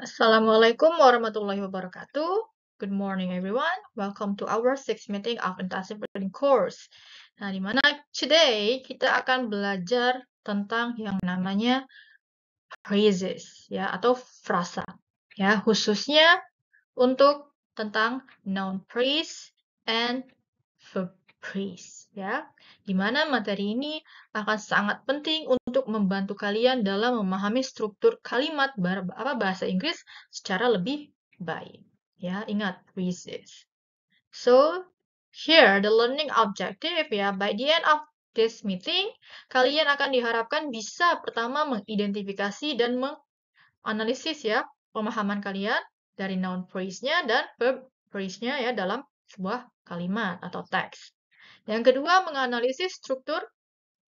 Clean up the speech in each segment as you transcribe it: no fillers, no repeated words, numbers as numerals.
Assalamualaikum warahmatullahi wabarakatuh. Good morning everyone. Welcome to our sixth meeting of intensive reading course. Nah, di mana today kita akan belajar tentang yang namanya phrases ya atau frasa ya, khususnya untuk tentang noun phrase and verb phrase ya. Di mana materi ini akan sangat penting untuk membantu kalian dalam memahami struktur kalimat bahasa Inggris secara lebih baik. Ya, ingat phrases. So, here the learning objective ya, by the end of this meeting, kalian akan diharapkan bisa pertama mengidentifikasi dan menganalisis ya pemahaman kalian dari noun phrase-nya dan verb phrase-nya ya dalam sebuah kalimat atau teks. Yang kedua, menganalisis struktur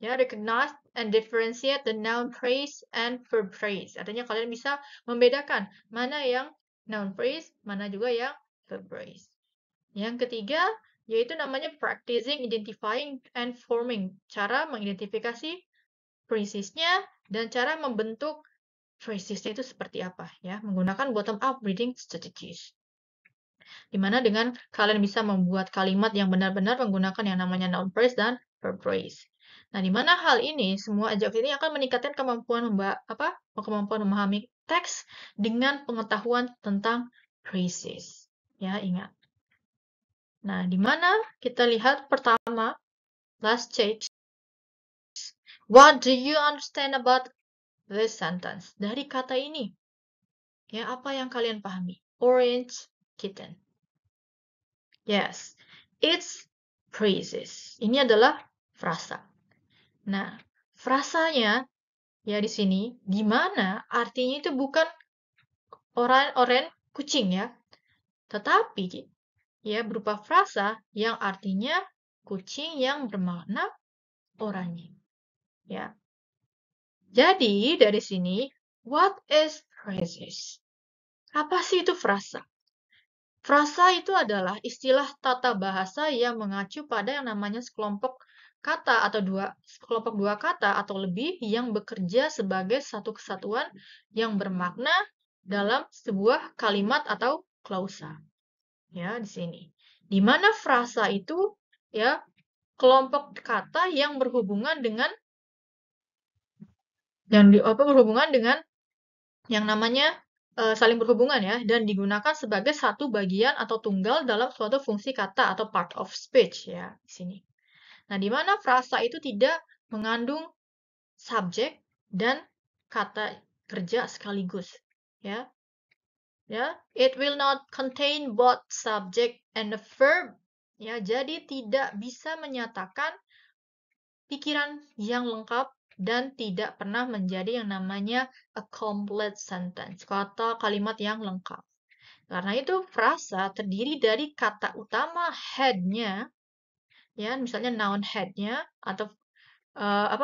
ya, recognize and differentiate the noun phrase and verb phrase. Artinya kalian bisa membedakan mana yang noun phrase, mana juga yang verb phrase. Yang ketiga, yaitu namanya practicing, identifying, and forming. Cara mengidentifikasi phrases-nya dan cara membentuk phrases-nya itu seperti apa ya, menggunakan bottom-up reading strategies. Dimana dengan kalian bisa membuat kalimat yang benar-benar menggunakan yang namanya noun phrase dan verb phrase. Nah, di mana hal ini, semua adjektif ini akan meningkatkan kemampuan memahami teks dengan pengetahuan tentang phrases. Ya, ingat. Nah, di mana kita lihat pertama, last stage. What do you understand about this sentence? Dari kata ini, ya, apa yang kalian pahami? Orange kitten. Yes, it's phrases. Ini adalah frasa. Nah, frasanya ya di sini, di mana artinya itu bukan oren kucing ya, tetapi ya berupa frasa yang artinya kucing yang bermakna oranye. Ya. Jadi dari sini, what is phrases? Apa sih itu frasa? Frasa itu adalah istilah tata bahasa yang mengacu pada yang namanya sekelompok kata atau kelompok dua kata atau lebih yang bekerja sebagai satu kesatuan yang bermakna dalam sebuah kalimat atau klausa. Ya, di sini. Di mana frasa itu ya kelompok kata yang berhubungan dengan yang namanya saling berhubungan ya, dan digunakan sebagai satu bagian atau tunggal dalam suatu fungsi kata atau part of speech ya di sini. Nah, di mana frasa itu tidak mengandung subjek dan kata kerja sekaligus ya. Ya, it will not contain both subject and the verb. Ya, jadi tidak bisa menyatakan pikiran yang lengkap dan tidak pernah menjadi yang namanya a complete sentence, kata kalimat yang lengkap. Karena itu frasa terdiri dari kata utama head-nya, ya misalnya noun head-nya atau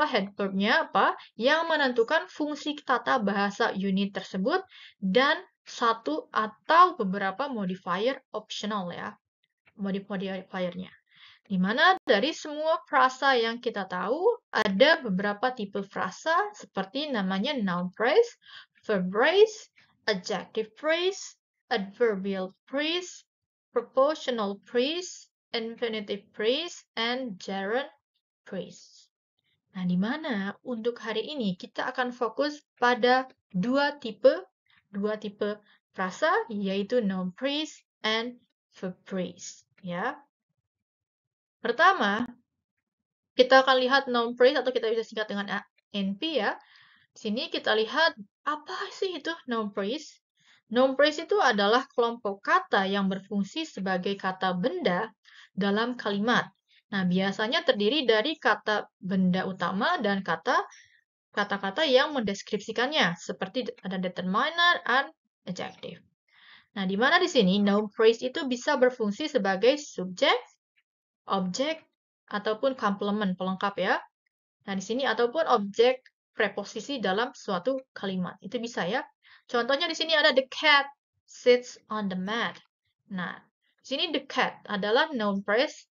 head verb-nya yang menentukan fungsi tata bahasa unit tersebut dan satu atau beberapa modifier optional ya, modifiernya. Di mana dari semua frasa yang kita tahu, ada beberapa tipe frasa seperti namanya noun phrase, verb phrase, adjective phrase, adverbial phrase, propositional phrase, infinitive phrase, and gerund phrase. Nah, di mana untuk hari ini kita akan fokus pada dua tipe frasa, yaitu noun phrase and verb phrase. Ya. Pertama, kita akan lihat noun phrase atau kita bisa singkat dengan NP ya. Di sini kita lihat apa sih itu noun phrase? Noun phrase itu adalah kelompok kata yang berfungsi sebagai kata benda dalam kalimat. Nah, biasanya terdiri dari kata benda utama dan kata-kata yang mendeskripsikannya, seperti ada determiner and adjective. Nah, di mana di sini noun phrase itu bisa berfungsi sebagai subjek, objek, ataupun complement, pelengkap ya. Nah, di sini ataupun objek preposisi dalam suatu kalimat. Itu bisa ya. Contohnya di sini ada the cat sits on the mat. Nah, di sini the cat adalah noun phrase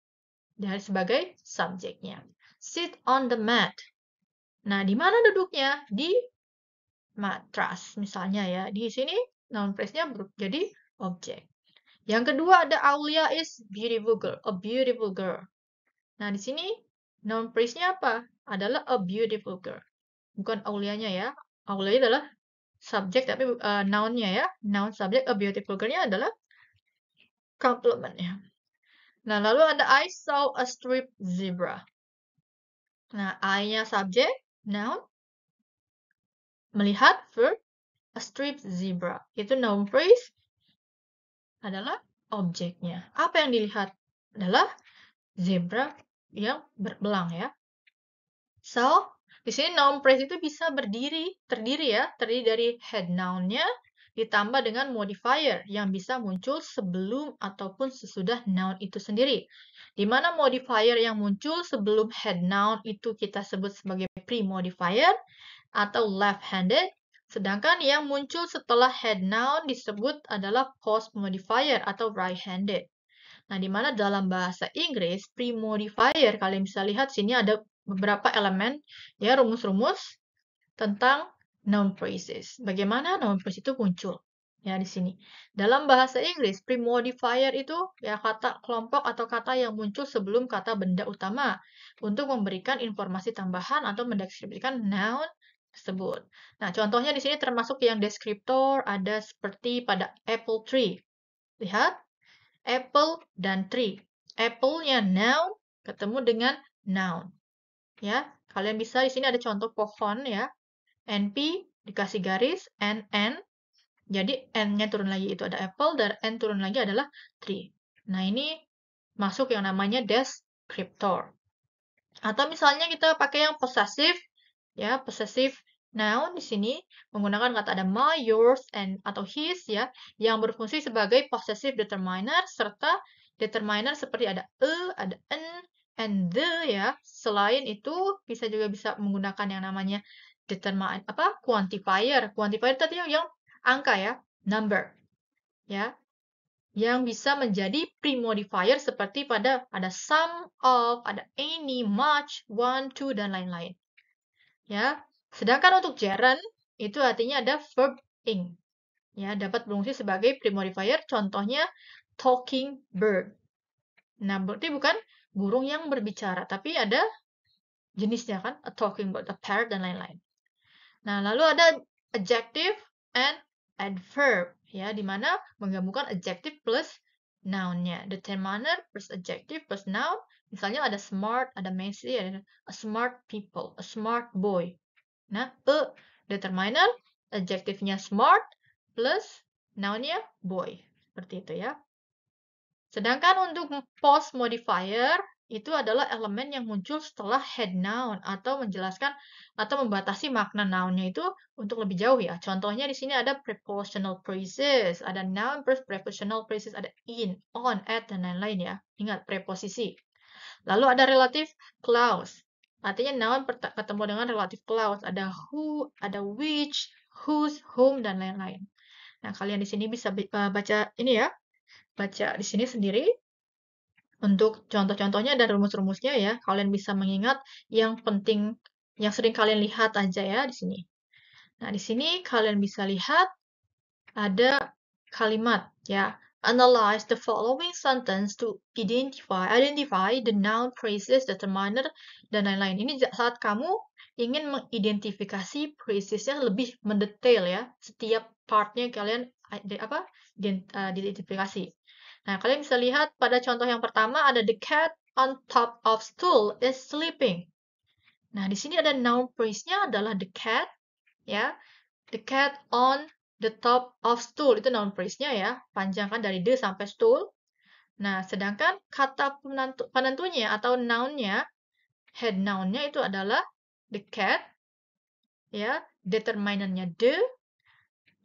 dari sebagai subjeknya. Sit on the mat. Nah, di mana duduknya? Di matras misalnya ya. Di sini noun phrase-nya jadi objek. Yang kedua ada Aulia is beautiful girl, a beautiful girl. Nah, di sini noun phrase-nya apa? Adalah a beautiful girl. Bukan Aulianya ya. Aulia adalah subjek tapi noun-nya ya. Noun subjek, a beautiful girl-nya adalah complement-nya. Nah, lalu ada I saw a striped zebra. Nah, I-nya subjek, noun, melihat, verb, a striped zebra. Itu noun phrase adalah objeknya. Apa yang dilihat? Adalah zebra yang berbelang ya. So, di sini noun phrase itu bisa terdiri dari head noun-nya ditambah dengan modifier yang bisa muncul sebelum ataupun sesudah noun itu sendiri. Di mana modifier yang muncul sebelum head noun itu kita sebut sebagai pre-modifier atau left-handed, sedangkan yang muncul setelah head noun disebut adalah post-modifier atau right-handed. Nah, di mana dalam bahasa Inggris, pre-modifier, kalian bisa lihat sini ada beberapa elemen, ya, rumus-rumus tentang noun phrases. Bagaimana noun phrase itu muncul? Ya, di sini. Dalam bahasa Inggris, pre-modifier itu ya kata kelompok atau kata yang muncul sebelum kata benda utama untuk memberikan informasi tambahan atau mendeskripsikan noun tersebut. Nah, contohnya di sini termasuk yang deskriptor ada seperti pada apple tree. Lihat, apple dan tree. Apple-nya noun ketemu dengan noun. Ya, kalian bisa di sini ada contoh pohon ya. NP dikasih garis, NN. Jadi N-nya turun lagi itu ada apple, dan N turun lagi adalah tree. Nah, ini masuk yang namanya descriptor. Atau misalnya kita pakai yang possessive, ya, possessive noun di sini menggunakan kata ada my, yours, and atau his ya, yang berfungsi sebagai possessive determiner serta determiner seperti ada ada an, and the ya. Selain itu bisa menggunakan yang namanya determine quantifier. Quantifier tadi yang angka ya, number. Ya, yang bisa menjadi pre-modifier seperti pada ada some of, ada any, much, one, to, dan lain-lain. Ya, sedangkan untuk gerund itu artinya ada verb ing. Ya, dapat berfungsi sebagai pre-modifier, contohnya talking bird. Nah, berarti bukan burung yang berbicara, tapi ada jenisnya kan, a talking bird, a parrot, dan lain-lain. Nah, lalu ada adjective and adverb, ya, di mana menggabungkan adjective plus noun-nya. Determiner plus adjective plus noun, misalnya ada smart, ada messy, ada a smart people, a smart boy. Nah, determiner, adjective-nya smart plus noun-nya boy. Seperti itu ya. Sedangkan untuk post modifier itu adalah elemen yang muncul setelah head noun atau menjelaskan atau membatasi makna noun-nya itu untuk lebih jauh ya. Contohnya di sini ada prepositional phrases, ada noun plus prepositional phrases, ada in, on, at, dan lain-lain ya. Ingat preposisi. Lalu ada relative clause. Artinya noun ketemu dengan relative clause, ada who, ada which, whose, whom, dan lain-lain. Nah, kalian di sini bisa baca ini ya, baca di sini sendiri untuk contoh-contohnya dan rumus-rumusnya ya. Kalian bisa mengingat yang penting, yang sering kalian lihat aja ya di sini. Nah, di sini kalian bisa lihat ada kalimat ya. Analyze the following sentence to identify the noun, phrases, determiner, dan lain-lain. Ini saat kamu ingin mengidentifikasi phrases-nya lebih mendetail ya. Setiap partnya kalian identifikasi. Nah, kalian bisa lihat pada contoh yang pertama ada the cat on top of stool is sleeping. Nah, di sini ada noun phrase-nya adalah the cat ya. The cat on the top of stool itu noun phrase-nya ya, panjangkan dari the sampai stool. Nah, sedangkan kata penentunya atau noun-nya, head noun-nya itu adalah the cat, ya, determiner-nya the,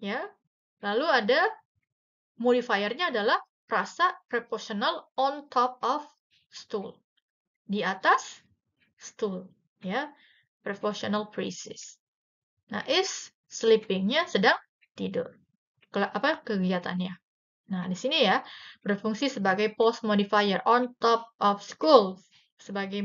ya. Lalu ada modifier-nya adalah frasa prepositional on top of stool, di atas stool, ya, prepositional phrases. Nah, is sleeping-nya sedang tidur. Kegiatannya. Nah, di sini ya, berfungsi sebagai post modifier on top of school. Sebagai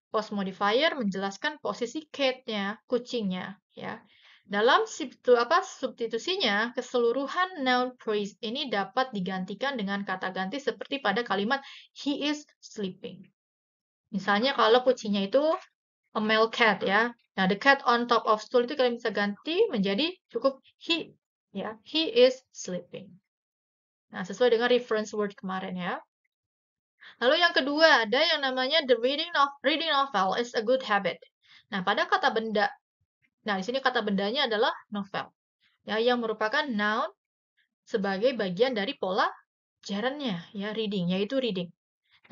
post modifier menjelaskan posisi cat-nya, kucingnya, ya. Dalam substitusinya, keseluruhan noun phrase ini dapat digantikan dengan kata ganti seperti pada kalimat he is sleeping. Misalnya kalau kucingnya itu a male cat ya. Nah, the cat on top of stool itu kalian bisa ganti menjadi cukup he ya. He is sleeping. Nah, sesuai dengan reference word kemarin ya. Lalu yang kedua ada yang namanya the reading novel is a good habit. Nah, pada kata benda. Nah, di sini kata bendanya adalah novel. Ya, yang merupakan noun sebagai bagian dari pola gerundnya ya, reading yaitu reading.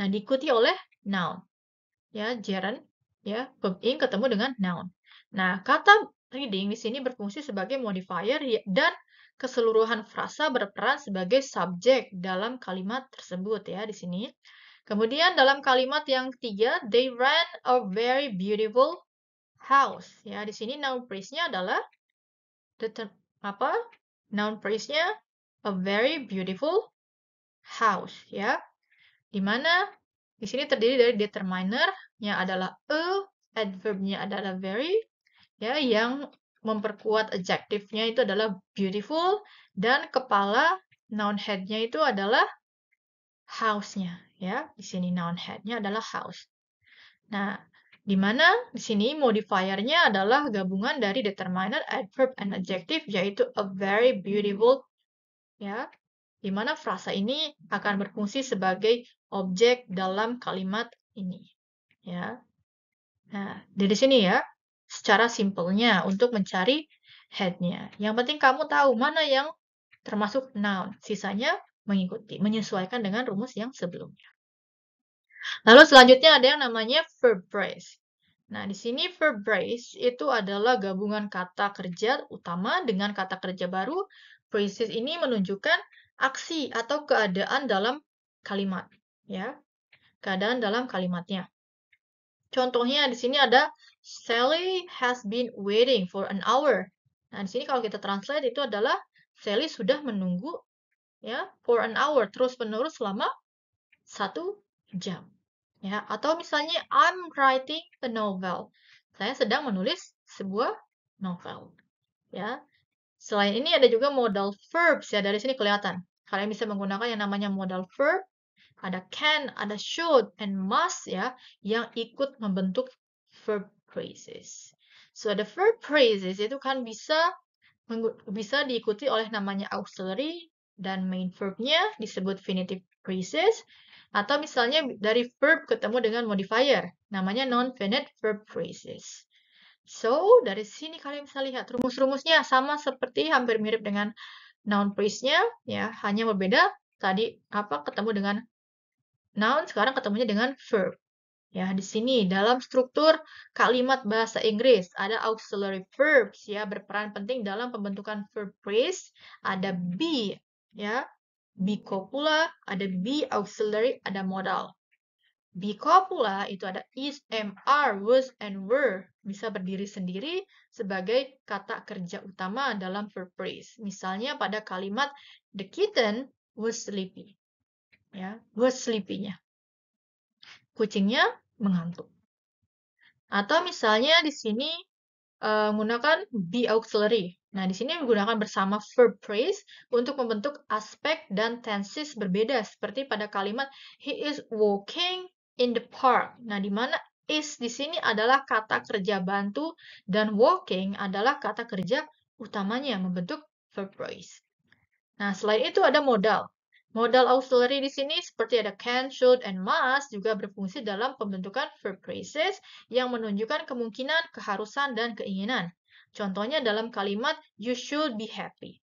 Nah, diikuti oleh noun. Ya, gerund ya, verb ing ketemu dengan noun. Nah, kata reading di sini berfungsi sebagai modifier dan keseluruhan frasa berperan sebagai subjek dalam kalimat tersebut ya di sini. Kemudian dalam kalimat yang ketiga, they ran a very beautiful house. Ya, di sini noun phrase-nya adalah noun phrase-nya a very beautiful house ya. Di mana di sini terdiri dari determiner yang adalah a, adverb-nya adalah very ya, yang memperkuat adjektifnya itu adalah beautiful, dan kepala noun head-nya itu adalah house-nya ya. Di sini noun head-nya adalah house. Nah, di mana di sini modifier-nya adalah gabungan dari determiner, adverb, and adjective, yaitu a very beautiful ya. Di mana frasa ini akan berfungsi sebagai objek dalam kalimat ini ya. Nah, dari sini ya, secara simpelnya untuk mencari head-nya. Yang penting kamu tahu mana yang termasuk noun. Sisanya mengikuti, menyesuaikan dengan rumus yang sebelumnya. Lalu selanjutnya ada yang namanya verb phrase. Nah, di sini verb phrase itu adalah gabungan kata kerja utama dengan kata kerja baru. Phrases ini menunjukkan aksi atau keadaan dalam kalimat, ya. Keadaan dalam kalimatnya. Contohnya di sini ada Sally has been waiting for an hour. Nah, di sini kalau kita translate itu adalah Sally sudah menunggu ya for an hour terus-menerus selama 1 jam. Ya, atau misalnya I'm writing a novel. Saya sedang menulis sebuah novel. Ya. Selain ini ada juga modal verbs ya, dari sini kelihatan. Kalian bisa menggunakan yang namanya modal verb, ada can, ada should, and must ya, yang ikut membentuk verb phrases. So, the verb phrases itu kan bisa diikuti oleh namanya auxiliary dan main verbnya disebut infinitive phrases, atau misalnya dari verb ketemu dengan modifier, namanya non-finite verb phrases. So, dari sini kalian bisa lihat rumus-rumusnya sama seperti hampir mirip dengan noun phrase-nya, ya, hanya berbeda tadi ketemu dengan noun, sekarang ketemunya dengan verb. Ya, di sini dalam struktur kalimat bahasa Inggris ada auxiliary verbs ya, berperan penting dalam pembentukan verb phrase. Ada be ya, be copula, ada be auxiliary, ada modal. Be copula itu ada is, am, are, was, and were, bisa berdiri sendiri sebagai kata kerja utama dalam verb phrase. Misalnya pada kalimat the kitten was sleepy. Ya, was sleepy-nya. Kucingnya mengantuk. Atau misalnya di sini menggunakan be auxiliary. Nah, di sini menggunakan bersama verb phrase untuk membentuk aspek dan tenses berbeda seperti pada kalimat he is walking in the park. Nah, di mana is di sini adalah kata kerja bantu dan walking adalah kata kerja utamanya membentuk verb phrase. Nah, selain itu ada modal. Modal auxiliary di sini seperti ada can, should, and must juga berfungsi dalam pembentukan verb phrases yang menunjukkan kemungkinan, keharusan, dan keinginan. Contohnya dalam kalimat you should be happy.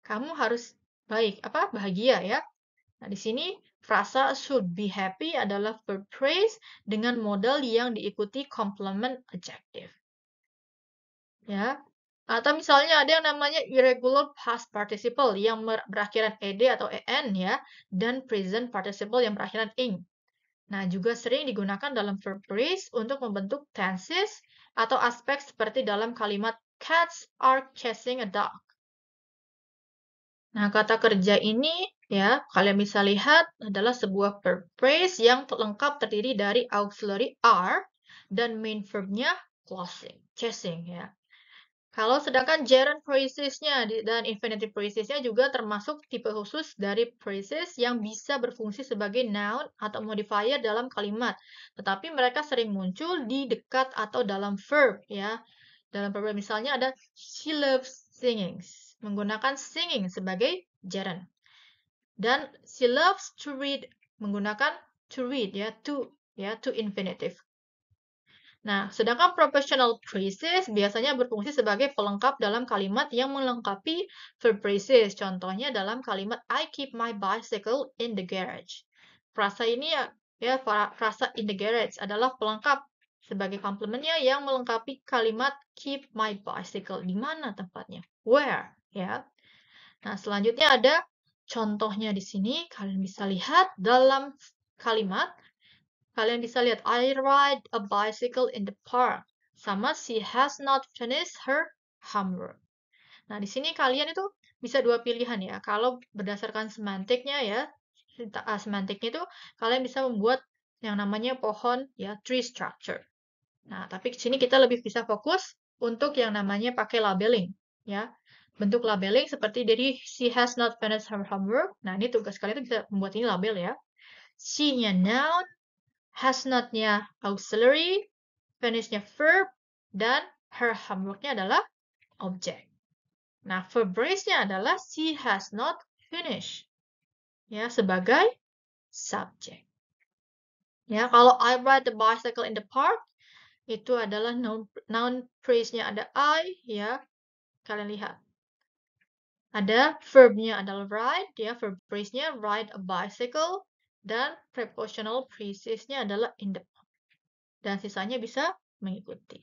Kamu harus bahagia ya. Nah, di sini frasa should be happy adalah verb phrase dengan modal yang diikuti complement adjective. Ya. Atau misalnya ada yang namanya irregular past participle yang berakhiran ed atau en ya, dan present participle yang berakhiran ing. Nah, juga sering digunakan dalam verb phrase untuk membentuk tenses atau aspek seperti dalam kalimat cats are chasing a dog. Nah, kata kerja ini ya, kalian bisa lihat adalah sebuah verb phrase yang lengkap terdiri dari auxiliary are dan main verbnya chasing ya. Kalau sedangkan gerund phrases-nya dan infinitive phrases-nya juga termasuk tipe khusus dari phrases yang bisa berfungsi sebagai noun atau modifier dalam kalimat. Tetapi mereka sering muncul di dekat atau dalam verb ya. Dalam verb misalnya ada she loves singing, menggunakan singing sebagai gerund. Dan she loves to read menggunakan to read ya, to infinitive. Nah, sedangkan professional phrases biasanya berfungsi sebagai pelengkap dalam kalimat yang melengkapi verb phrases. Contohnya dalam kalimat I keep my bicycle in the garage. Frasa ini frasa in the garage adalah pelengkap sebagai komplementnya yang melengkapi kalimat keep my bicycle. Di mana tempatnya? Where? Ya. Nah, selanjutnya ada contohnya di sini. Kalian bisa lihat dalam kalimat. Kalian bisa lihat, I ride a bicycle in the park. Sama she has not finished her homework. Nah, di sini kalian itu bisa dua pilihan ya. Kalau berdasarkan semantiknya ya, semantiknya itu kalian bisa membuat yang namanya pohon ya, tree structure. Nah, tapi di sini kita lebih bisa fokus untuk yang namanya pakai labeling ya. Bentuk labeling seperti dari she has not finished her homework. Nah, ini tugas kalian itu bisa membuat ini label ya. She-nya noun, has not-nya auxiliary, finish-nya verb, dan her homework-nya adalah object. Nah, verb phrase-nya adalah she has not finished. Ya, sebagai subject. Ya, kalau I ride the bicycle in the park, itu adalah noun phrase-nya ada I, ya. Kalian lihat. Ada verb-nya adalah ride, ya, verb phrase-nya ride a bicycle, dan prepositional phrase-nya adalah in the park. Dan sisanya bisa mengikuti.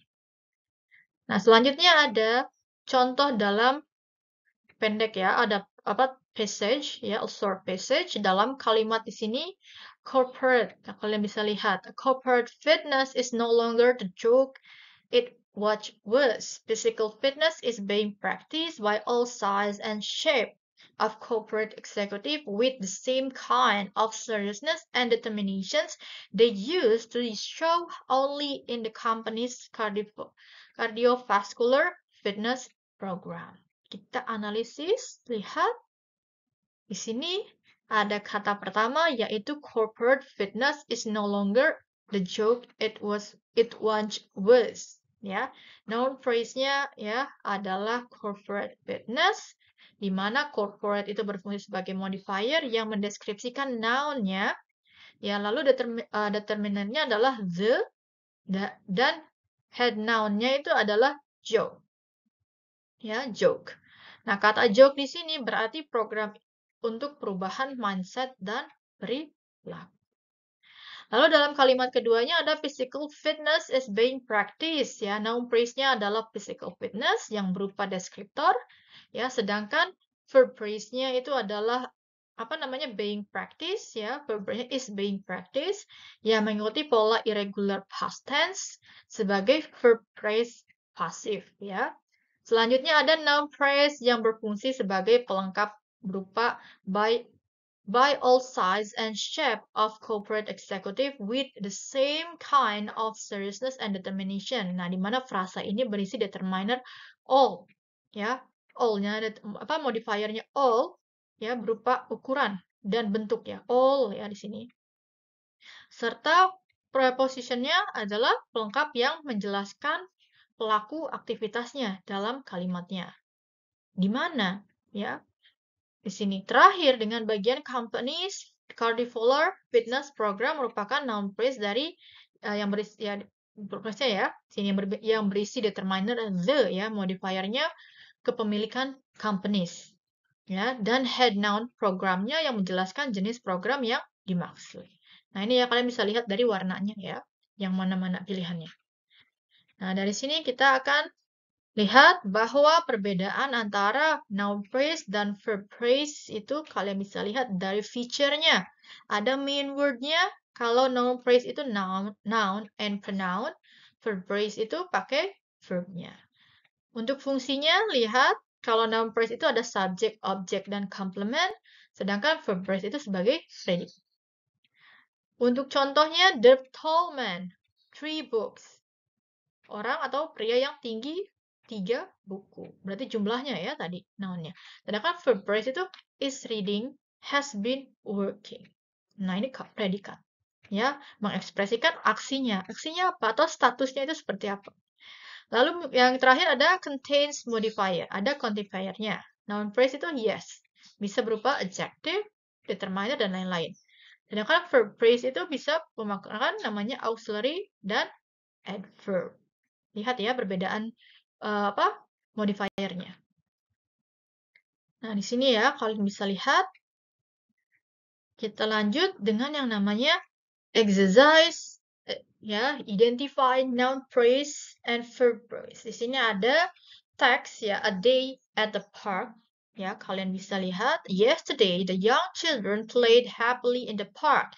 Nah, selanjutnya ada contoh dalam pendek ya, ada passage ya, a short passage dalam kalimat di sini corporate. Nah, kalian bisa lihat, corporate fitness is no longer the joke it once was. Physical fitness is being practiced by all sizes and shape of corporate executive with the same kind of seriousness and determinations they use to show only in the company's cardiovascular fitness program. Kita analisis, lihat. Di sini ada kata pertama yaitu corporate fitness is no longer the joke it once was. Ya, noun phrase-nya ya adalah corporate fitness, di mana corporate itu berfungsi sebagai modifier yang mendeskripsikan noun-nya. Ya, lalu determinannya adalah the, dan head noun-nya itu adalah joke. Ya, joke. Nah, kata joke di sini berarti program untuk perubahan mindset dan perilaku. Lalu dalam kalimat keduanya ada physical fitness is being practiced ya. Noun phrase-nya adalah physical fitness yang berupa deskriptor ya, sedangkan verb phrase-nya itu adalah being practiced ya. Verb phrase is being practiced yang mengikuti pola irregular past tense sebagai verb phrase pasif ya. Selanjutnya ada noun phrase yang berfungsi sebagai pelengkap berupa by all size and shape of corporate executive with the same kind of seriousness and determination. Nah, di mana frasa ini berisi determiner all, ya, all-nya modifiernya all, ya, berupa ukuran dan bentuk ya, all ya di sini. Serta prepositionnya adalah pelengkap yang menjelaskan pelaku aktivitasnya dalam kalimatnya. Di mana, ya? Di sini terakhir dengan bagian company's cardiovascular fitness program merupakan noun phrase dari yang berisi ya, sini yang berisi determiner the ya, modifiernya kepemilikan companies ya, dan head noun programnya yang menjelaskan jenis program yang dimaksud. Nah, ini ya kalian bisa lihat dari warnanya ya, yang mana-mana pilihannya. Nah, dari sini kita akan lihat bahwa perbedaan antara noun phrase dan verb phrase itu kalian bisa lihat dari feature-nya. Ada main word-nya, kalau noun phrase itu noun and pronoun, verb phrase itu pakai verb-nya. Untuk fungsinya, lihat, kalau noun phrase itu ada subject, object, dan complement, sedangkan verb phrase itu sebagai predicate. Untuk contohnya, the tall man, 3 books. Orang atau pria yang tinggi 3 buku. Berarti jumlahnya ya tadi nounnya. Sedangkan verb phrase itu is reading, has been working. Nah, ini predikat. Ya, mengekspresikan aksinya. Aksinya apa? Atau statusnya itu seperti apa? Lalu yang terakhir ada contains modifier. Ada quantifier-nya. Noun phrase itu yes. Bisa berupa adjective, determiner, dan lain-lain. Sedangkan verb phrase itu bisa memakai namanya auxiliary dan adverb. Lihat ya perbedaan modifier-nya. Nah, di sini ya kalian bisa lihat. Kita lanjut dengan yang namanya exercise ya, identify noun phrase and verb phrase. Di sini ada teks ya, a day at the park. Ya, kalian bisa lihat, yesterday the young children played happily in the park.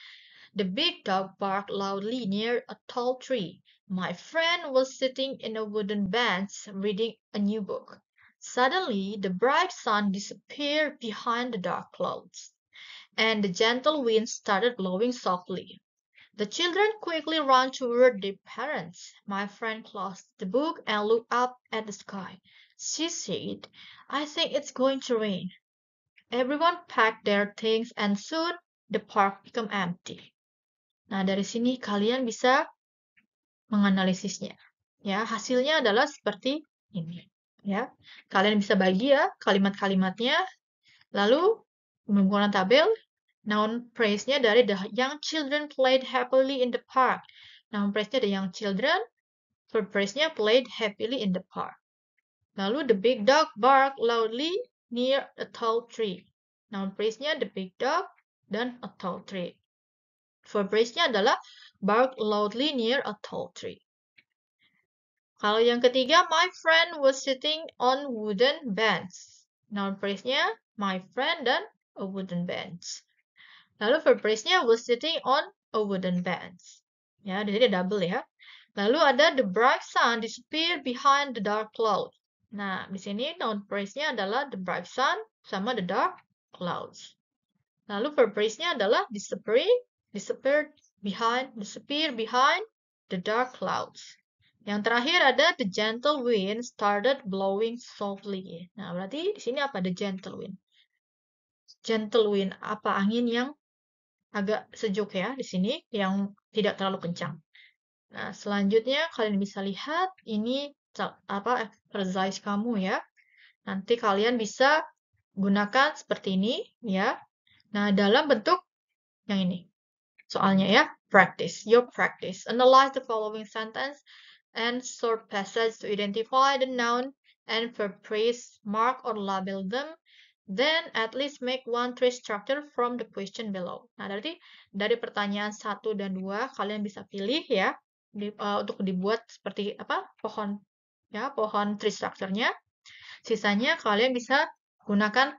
The big dog barked loudly near a tall tree. My friend was sitting in a wooden bench reading a new book. Suddenly, the bright sun disappeared behind the dark clouds, and the gentle wind started blowing softly. The children quickly ran toward their parents. My friend closed the book and looked up at the sky. She said, I think it's going to rain. Everyone packed their things and soon the park became empty. Nah, dari sini kalian bisa menganalisisnya. Ya, hasilnya adalah seperti ini. Ya, kalian bisa bagi ya kalimat-kalimatnya. Lalu menggunakan tabel. Noun phrase-nya dari the young children played happily in the park. Noun phrase-nya the young children. Verb phrase-nya played happily in the park. Lalu the big dog barked loudly near a tall tree. Noun phrase-nya the big dog dan a tall tree. Verb phrase-nya adalah barked loudly near a tall tree. Kalau yang ketiga, my friend was sitting on wooden bench. Noun phrase-nya my friend dan a wooden bench. Lalu verb phrase-nya was sitting on a wooden bench. Ya, di sini double ya. Lalu ada the bright sun disappeared behind the dark cloud. Nah, di sini noun phrase-nya adalah the bright sun sama the dark clouds. Lalu verb phrase-nya adalah disappear behind the dark clouds. Yang terakhir ada the gentle wind started blowing softly. Nah, berarti di sini apa the gentle wind? Gentle wind, apa angin yang agak sejuk ya di sini, yang tidak terlalu kencang. Nah, selanjutnya kalian bisa lihat ini exercise kamu ya. Nanti kalian bisa gunakan seperti ini ya. Nah, dalam bentuk yang ini. Soalnya ya, practice, your practice. Analyze the following sentence and sort passage to identify the noun and verb phrase, mark or label them. Then at least make one tree structure from the question below. Nah, berarti dari pertanyaan 1 dan 2 kalian bisa pilih ya untuk dibuat seperti apa? Pohon tree structure-nya. Sisanya kalian bisa gunakan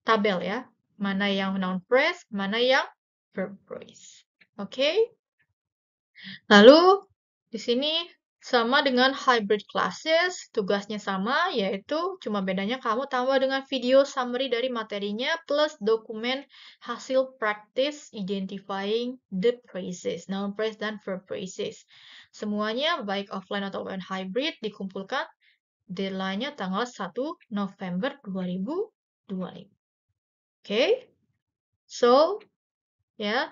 tabel ya. Mana yang noun phrase, mana yang verb phrase. Oke? Lalu di sini sama dengan hybrid classes, tugasnya sama, yaitu cuma bedanya kamu tambah dengan video summary dari materinya plus dokumen hasil practice identifying the phrases, noun phrase dan verb phrases. Semuanya baik offline atau hybrid dikumpulkan, deadline-nya tanggal 1 November 2025. Oke? So, ya,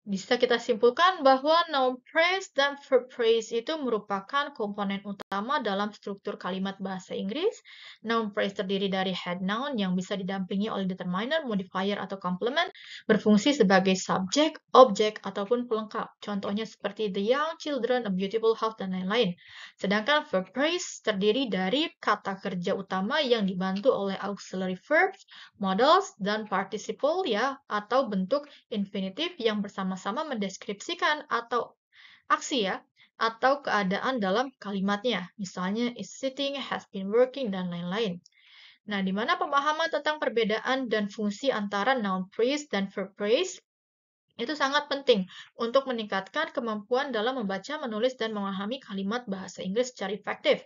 bisa kita simpulkan bahwa noun phrase dan verb phrase itu merupakan komponen utama dalam struktur kalimat bahasa Inggris. Noun phrase terdiri dari head noun yang bisa didampingi oleh determiner, modifier, atau complement, berfungsi sebagai subjek, objek, ataupun pelengkap. Contohnya seperti the young children, a beautiful house, dan lain-lain. Sedangkan verb phrase terdiri dari kata kerja utama yang dibantu oleh auxiliary verbs, modals, dan participle ya, atau bentuk infinitif yang bersama-sama mendeskripsikan atau aksi ya, atau keadaan dalam kalimatnya. Misalnya is sitting, has been working, dan lain-lain. Nah, di mana pemahaman tentang perbedaan dan fungsi antara noun phrase dan verb phrase itu sangat penting untuk meningkatkan kemampuan dalam membaca, menulis, dan memahami kalimat bahasa Inggris secara efektif.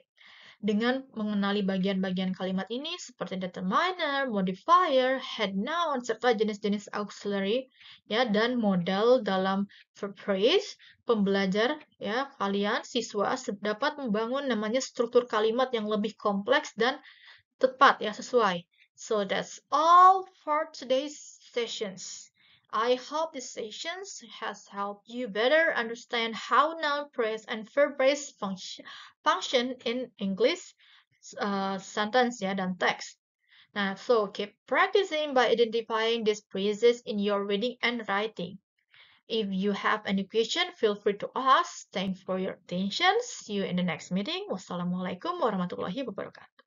Dengan mengenali bagian-bagian kalimat ini seperti determiner, modifier, head noun, serta jenis-jenis auxiliary ya dan modal dalam verb phrase, pembelajar ya kalian siswa dapat membangun namanya struktur kalimat yang lebih kompleks dan tepat ya sesuai. So that's all for today's sessions. I hope this sessions has helped you better understand how noun phrase and verb phrase function in English sentence ya dan text. Nah, so keep practicing by identifying these phrases in your reading and writing. If you have any question, feel free to ask. Thanks for your attention. See you in the next meeting. Wassalamualaikum warahmatullahi wabarakatuh.